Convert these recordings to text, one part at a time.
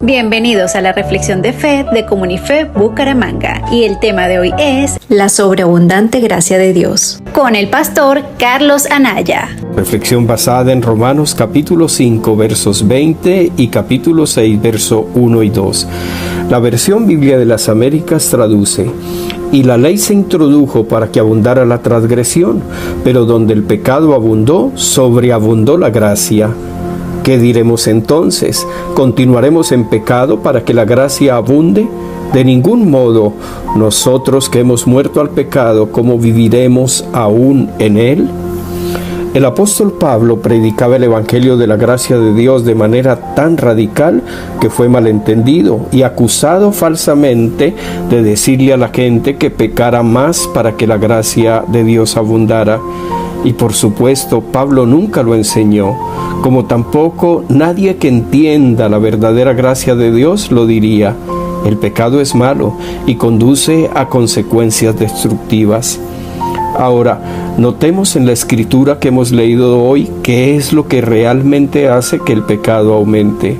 Bienvenidos a la reflexión de fe de Comunife Bucaramanga, y el tema de hoy es la sobreabundante gracia de Dios, con el pastor Carlos Anaya. Reflexión basada en Romanos capítulo 5 versos 20 y capítulo 6 verso 1 y 2. La versión Biblia de las Américas traduce: y la ley se introdujo para que abundara la transgresión, pero donde el pecado abundó, sobreabundó la gracia. ¿Qué diremos entonces? ¿Continuaremos en pecado para que la gracia abunde? De ningún modo. Nosotros que hemos muerto al pecado, ¿cómo viviremos aún en él? El apóstol Pablo predicaba el evangelio de la gracia de Dios de manera tan radical que fue malentendido y acusado falsamente de decirle a la gente que pecara más para que la gracia de Dios abundara. Y por supuesto, Pablo nunca lo enseñó, como tampoco nadie que entienda la verdadera gracia de Dios lo diría. El pecado es malo y conduce a consecuencias destructivas. Ahora, notemos en la escritura que hemos leído hoy qué es lo que realmente hace que el pecado aumente.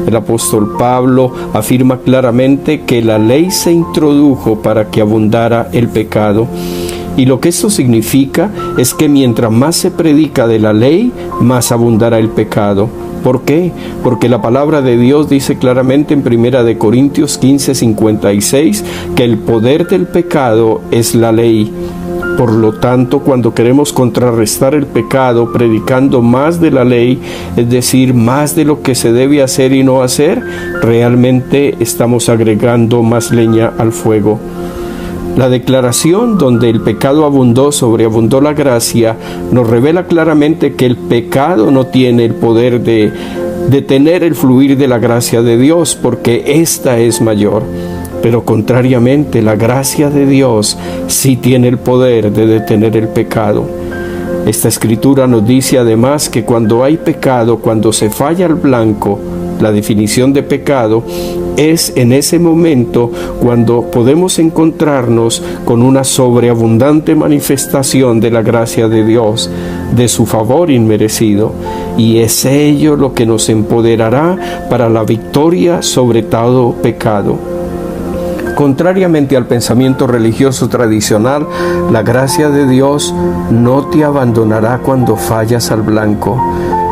El apóstol Pablo afirma claramente que la ley se introdujo para que abundara el pecado. Y lo que esto significa es que mientras más se predica de la ley, más abundará el pecado. ¿Por qué? Porque la palabra de Dios dice claramente en 1 Corintios 15:56 que el poder del pecado es la ley. Por lo tanto, cuando queremos contrarrestar el pecado predicando más de la ley, es decir, más de lo que se debe hacer y no hacer, realmente estamos agregando más leña al fuego. La declaración donde el pecado abundó, sobreabundó la gracia, nos revela claramente que el pecado no tiene el poder de detener el fluir de la gracia de Dios, porque ésta es mayor. Pero contrariamente, la gracia de Dios sí tiene el poder de detener el pecado. Esta escritura nos dice además que cuando hay pecado, cuando se falla el blanco, la definición de pecado, es en ese momento cuando podemos encontrarnos con una sobreabundante manifestación de la gracia de Dios, de su favor inmerecido, y es ello lo que nos empoderará para la victoria sobre todo pecado. Contrariamente al pensamiento religioso tradicional, la gracia de Dios no te abandonará cuando fallas al blanco.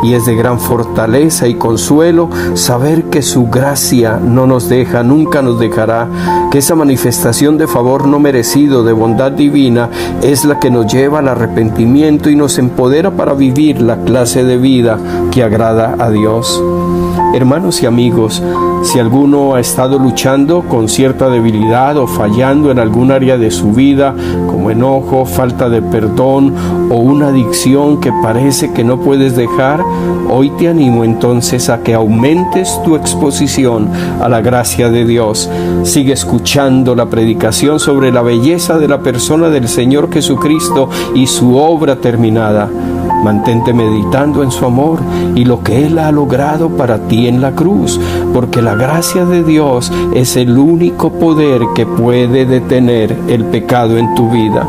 Y es de gran fortaleza y consuelo saber que su gracia no nos deja, nunca nos dejará, que esa manifestación de favor no merecido, de bondad divina, es la que nos lleva al arrepentimiento y nos empodera para vivir la clase de vida que agrada a Dios. Hermanos y amigos, si alguno ha estado luchando con cierta debilidad o fallando en algún área de su vida, como enojo, falta de perdón o una adicción que parece que no puedes dejar, hoy te animo entonces a que aumentes tu exposición a la gracia de Dios. Sigue escuchando la predicación sobre la belleza de la persona del Señor Jesucristo y su obra terminada. Mantente meditando en su amor y lo que Él ha logrado para ti en la cruz, porque la gracia de Dios es el único poder que puede detener el pecado en tu vida.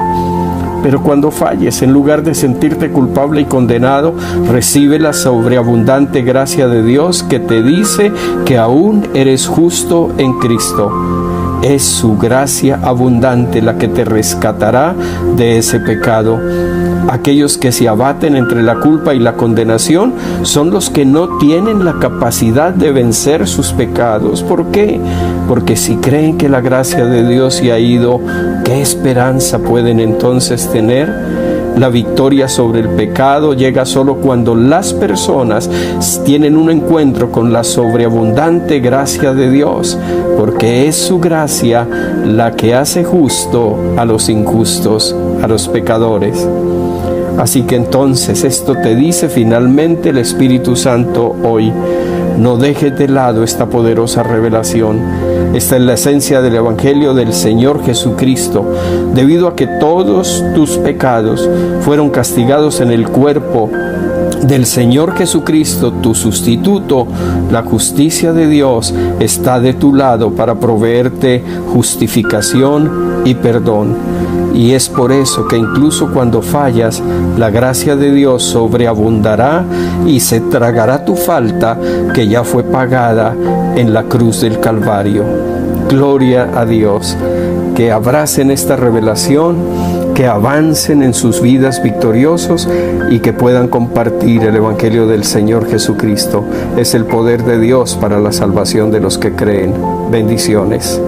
Pero cuando falles, en lugar de sentirte culpable y condenado, recibe la sobreabundante gracia de Dios que te dice que aún eres justo en Cristo. Es su gracia abundante la que te rescatará de ese pecado. Aquellos que se abaten entre la culpa y la condenación son los que no tienen la capacidad de vencer sus pecados. ¿Por qué? Porque si creen que la gracia de Dios se ha ido, ¿qué esperanza pueden entonces tener? La victoria sobre el pecado llega solo cuando las personas tienen un encuentro con la sobreabundante gracia de Dios, porque es su gracia la que hace justo a los injustos, a los pecadores. Así que entonces esto te dice finalmente el Espíritu Santo hoy. No dejes de lado esta poderosa revelación. Esta es la esencia del Evangelio del Señor Jesucristo. Debido a que todos tus pecados fueron castigados en el cuerpo del Señor Jesucristo, tu sustituto, la justicia de Dios está de tu lado para proveerte justificación y perdón. Y es por eso que incluso cuando fallas, la gracia de Dios sobreabundará y se tragará tu falta que ya fue pagada en la cruz del Calvario. Gloria a Dios. Que abracen esta revelación, que avancen en sus vidas victoriosos y que puedan compartir el Evangelio del Señor Jesucristo. Es el poder de Dios para la salvación de los que creen. Bendiciones.